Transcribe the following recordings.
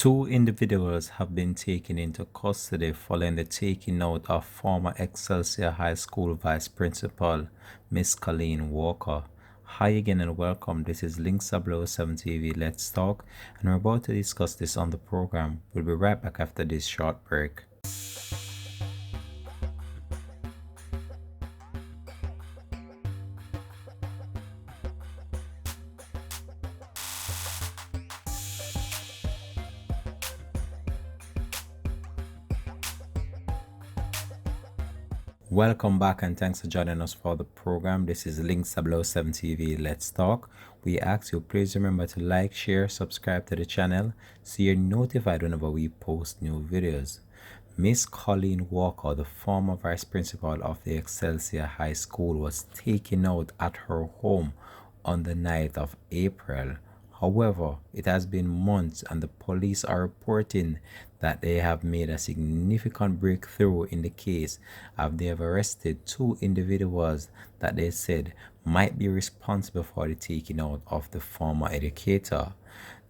Two individuals have been taken into custody following the taking out of former Excelsior High School Vice Principal, Miss Colleen Walker. Hi again and welcome. This is Links 7 TV Let's Talk, and we're about to discuss this on the program. We'll be right back after this short break. Welcome back and thanks for joining us for the program. This is Links 7 TV Let's Talk. We ask you please remember to like, share, subscribe to the channel so you're notified whenever we post new videos. Miss Colleen Walker, the former vice principal of the Excelsior High School, was taken out at her home on the 9th of April. However, it has been months and the police are reporting that they have made a significant breakthrough in the case as they have arrested two individuals that they said might be responsible for the taking out of the former educator.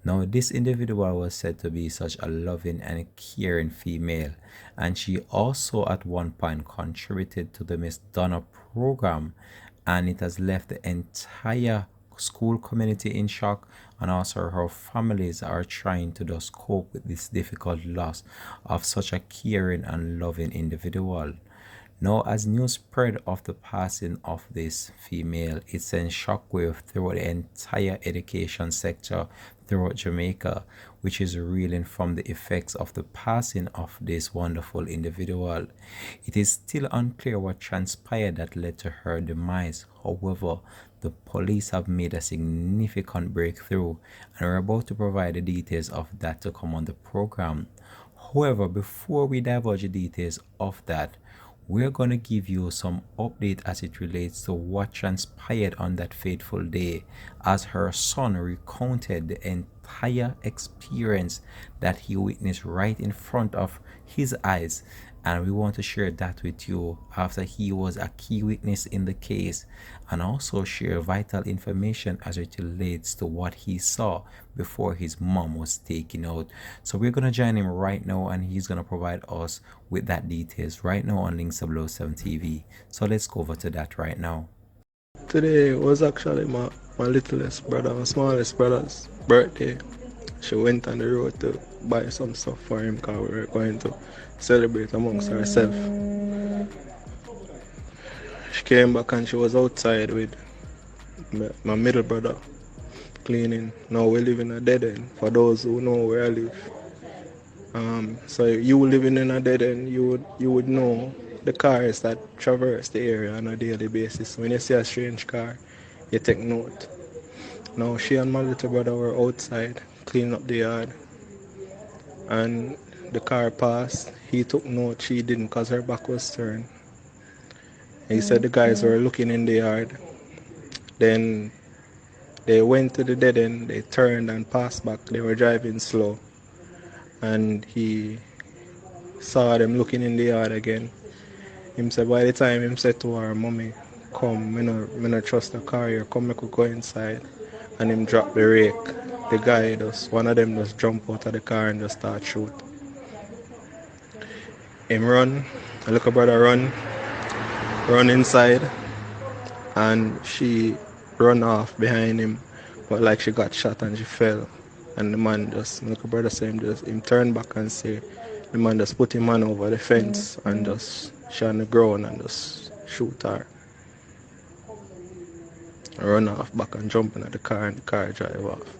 Now, this individual was said to be such a loving and caring female, and she also at one point contributed to the Miss Donna program, and it has left the entire school community in shock, and also her families are trying to just cope with this difficult loss of such a caring and loving individual. Now, as news spread of the passing of this female, it sent shockwave throughout the entire education sector throughout Jamaica, which is reeling from the effects of the passing of this wonderful individual. It is still unclear what transpired that led to her demise. However, the police have made a significant breakthrough, and we're about to provide the details of that to come on the program. However, before we divulge the details of that, we're going to give you some update as it relates to what transpired on that fateful day, as her son recounted the entire experience that he witnessed right in front of his eyes, and we want to share that with you after he was a key witness in the case, and also share vital information as it relates to what he saw before his mom was taken out. So we're going to join him right now, and he's going to provide us with that details right now on Links 7 TV. So let's go over to that right now. Today was actually my littlest brother, my smallest brother's birthday. She went on the road to buy some stuff for him because we were going to celebrate amongst ourselves. She came back and she was outside with my middle brother cleaning. Now we live in a dead end, for those who know where I live. So you living in a dead end, you would know the cars that traverse the area on a daily basis. When you see a strange car, you take note. Now she and my little brother were outside cleaning up the yard, and the car passed. He took note, she didn't, because her back was turned. He said the guys were looking in the yard. Then they went to the dead end, they turned and passed back. They were driving slow, and he saw them looking in the yard again. Him said by the time him said to her, "Mommy, come, me no trust the car here, come we could go inside," and him drop the rake. The guy one of them just jump out of the car and just start shoot. Him run, the little brother run inside, and she run off behind him, but like she got shot and she fell. And the man my little brother said him turn back and say the man just put him hand over the fence and just she on the ground and just shoot her. I run off back and jump into the car, and the car drive off.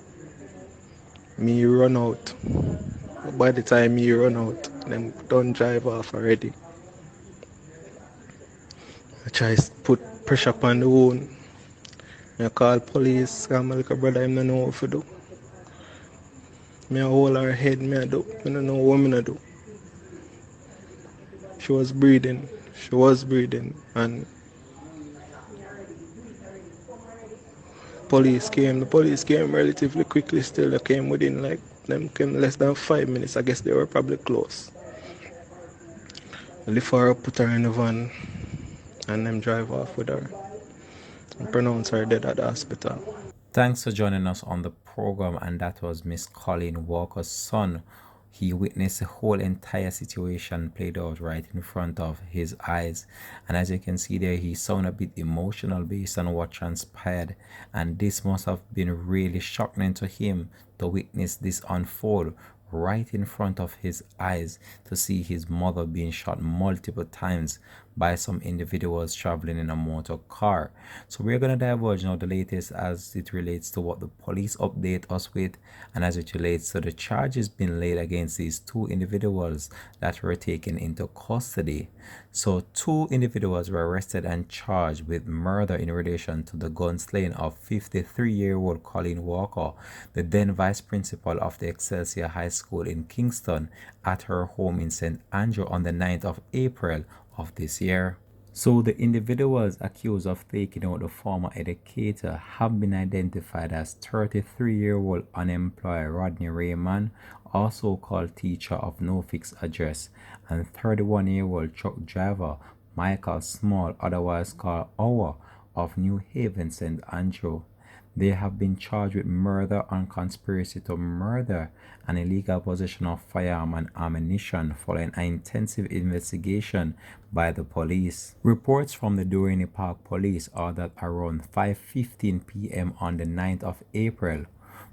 Me run out. By the time me run out, them done drive off already. I try to put pressure upon the wound. I call police, because my little brother him don't know what to do. Me hold her head, I don't know what I do. She was breathing, and the police came relatively quickly still. They came within them came less than 5 minutes. I guess they were probably close. Lift her up, put her in the van, and them drive off with her and pronounce her dead at the hospital. Thanks for joining us on the program, and that was Miss Colleen Walker's son. He witnessed the whole entire situation played out right in front of his eyes, and as you can see there, he sounded a bit emotional based on what transpired, and this must have been really shocking to him to witness this unfold right in front of his eyes, to see his mother being shot multiple times by some individuals traveling in a motor car. So we're going to divulge now the latest as it relates to what the police update us with, and as it relates to the charges being laid against these two individuals that were taken into custody. So two individuals were arrested and charged with murder in relation to the gun slaying of 53-year-old Colleen Walker, the then vice principal of the Excelsior High School in Kingston, at her home in St. Andrew on the 9th of April of this year. So the individuals accused of taking out the former educator have been identified as 33-year-old unemployed Rodney Raymond, also called teacher of no fixed address, and 31-year-old truck driver Michael Small, otherwise called Owa, of New Haven, St. Andrew. They have been charged with murder and conspiracy to murder and illegal possession of firearm and ammunition following an intensive investigation by the police. Reports from the Dorney Park police are that around 5:15 p.m. on the 9th of April,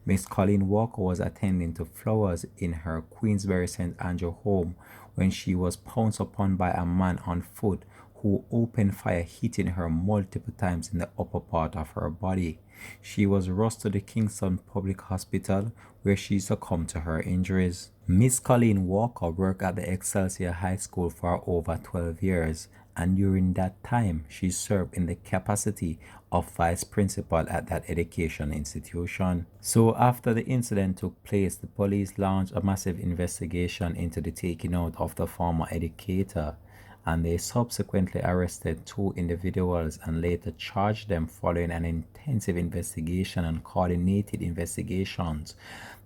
Miss Colleen Walker was attending to flowers in her Queensbury St. Andrew home when she was pounced upon by a man on foot who opened fire, hitting her multiple times in the upper part of her body. She was rushed to the Kingston Public Hospital where she succumbed to her injuries. Miss Colleen Walker worked at the Excelsior High School for over 12 years, and during that time she served in the capacity of vice principal at that education institution. So after the incident took place, the police launched a massive investigation into the taking out of the former educator, and they subsequently arrested two individuals and later charged them following an intensive investigation and coordinated investigations.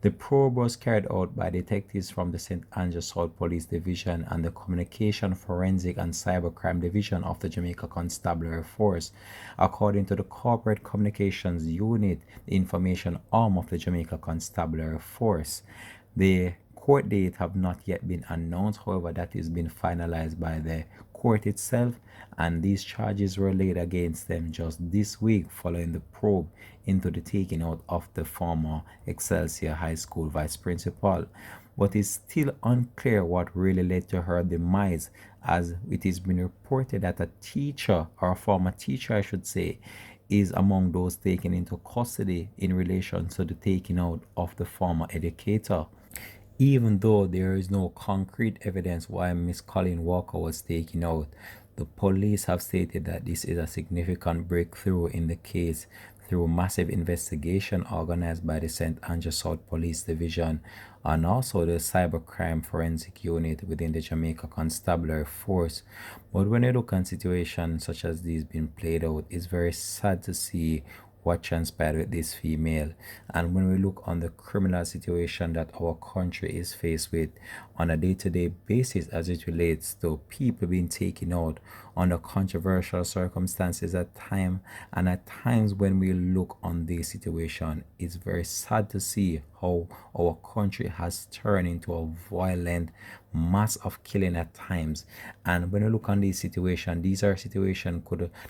The probe was carried out by detectives from the St. Andrew South Police Division and the Communication Forensic and Cybercrime Division of the Jamaica Constabulary Force. According to the Corporate Communications Unit, the information arm of the Jamaica Constabulary Force, the court date have not yet been announced. However, that is being finalized by the court itself, and these charges were laid against them just this week following the probe into the taking out of the former Excelsior High School vice principal. But it's still unclear what really led to her demise, as it has been reported that a teacher, or a former teacher I should say, is among those taken into custody in relation to the taking out of the former educator. Even though there is no concrete evidence why Miss Colleen Walker was taken out, the police have stated that this is a significant breakthrough in the case through massive investigation organized by the St. Andrew South Police Division and also the Cybercrime Forensic Unit within the Jamaica Constabulary Force. But when you look at situations such as these being played out, it's very sad to see what transpired with this female. And when we look on the criminal situation that our country is faced with on a day-to-day basis as it relates to people being taken out under controversial circumstances at times, and at times when we look on this situation, it's very sad to see how our country has turned into a violent mass of killing at times. And when we look on these situations, these are situations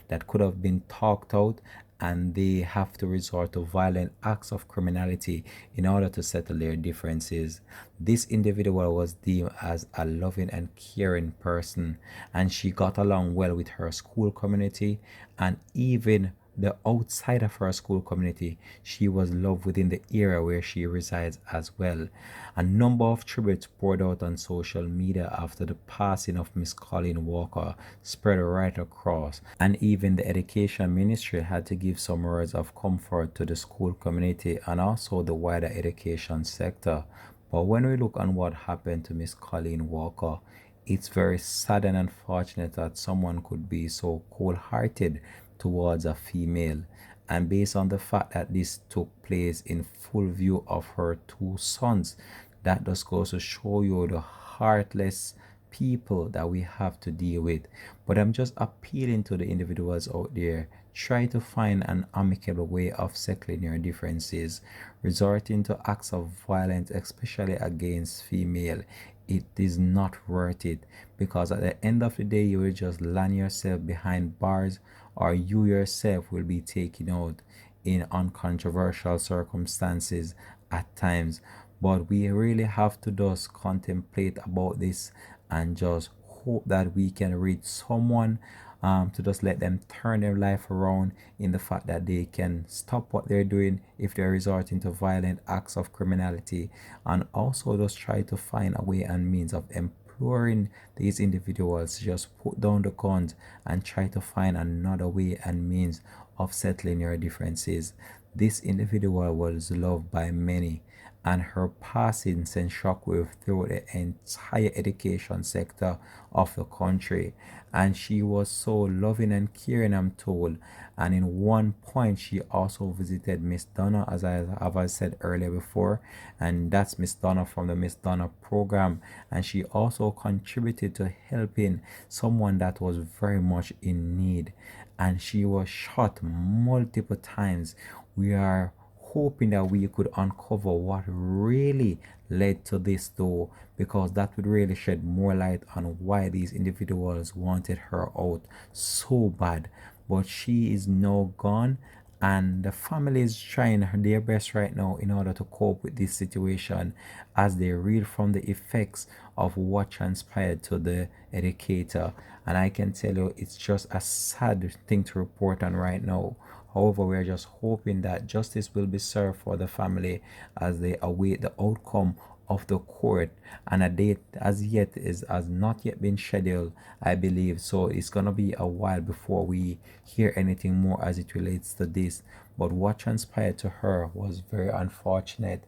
that could have been talked out, and they have to resort to violent acts of criminality in order to settle their differences. This individual was deemed as a loving and caring person, and she got along well with her school community, and even the outside of her school community, she was loved within the area where she resides as well. A number of tributes poured out on social media after the passing of Miss Colleen Walker spread right across, and even the education ministry had to give some words of comfort to the school community and also the wider education sector. But when we look on what happened to Miss Colleen Walker, it's very sad and unfortunate that someone could be so cold-hearted towards a female, and based on the fact that this took place in full view of her two sons, that just goes to show you the heartless people that we have to deal with. But I'm just appealing to the individuals out there. Try to find an amicable way of settling your differences. Resorting to acts of violence, especially against female, it is not worth it, because at the end of the day you will just land yourself behind bars, or you yourself will be taken out in uncontroversial circumstances at times. But we really have to just contemplate about this and just hope that we can reach someone, to just let them turn their life around, in the fact that they can stop what they're doing if they're resorting to violent acts of criminality, and also just try to find a way and means of imploring these individuals to just put down the guns and try to find another way and means of settling your differences. This individual was loved by many, and her passing sent shockwave through the entire education sector of the country. And she was so loving and caring, I'm told. And in one point, she also visited Miss Donna, as I said earlier before, and that's Miss Donna from the Miss Donna program. And she also contributed to helping someone that was very much in need. And she was shot multiple times. We are hoping that we could uncover what really led to this, though, because that would really shed more light on why these individuals wanted her out so bad. But she is now gone, and the family is trying their best right now in order to cope with this situation, as they read from the effects of what transpired to the educator. And I can tell you, it's just a sad thing to report on right now. However, we are just hoping that justice will be served for the family as they await the outcome of the court, and a date as yet has not yet been scheduled, I believe. So it's gonna be a while before we hear anything more as it relates to this. But what transpired to her was very unfortunate,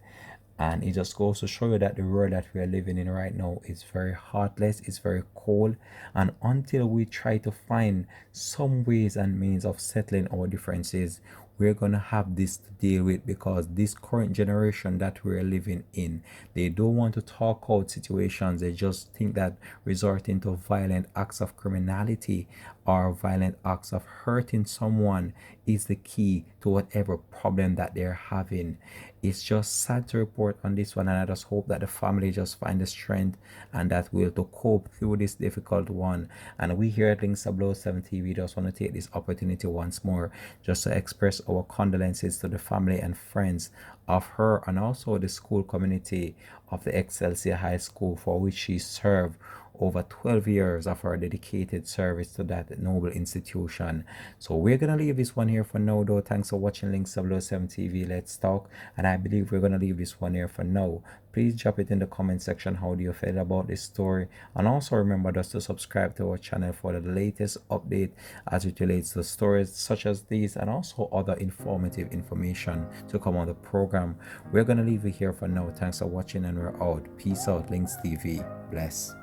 and it just goes to show you that the world that we are living in right now is very heartless, it's very cold. And until we try to find some ways and means of settling our differences, we're gonna have this to deal with, because this current generation that we're living in, they don't want to talk out situations. They just think that resorting to violent acts of criminality or violent acts of hurting someone is the key to whatever problem that they're having. It's just sad to report on this one, and I just hope that the family just find the strength and that will to cope through this difficult one. And we here at Links Below 7 TV just want to take this opportunity once more just to express our condolences to the family and friends of her, and also the school community of the Excelsior High School, for which she served over 12 years of her dedicated service to that noble institution. So we're gonna leave this one here for now, though. Thanks for watching Links 007 TV Let's Talk, and I believe we're gonna leave this one here for now. Please drop it in the comment section, how do you feel about this story, and also remember just to subscribe to our channel for the latest update as it relates to stories such as these, and also other informative information to come on the program. We're gonna leave it here for now. Thanks for watching, and we're out. Peace out. Links TV. Bless.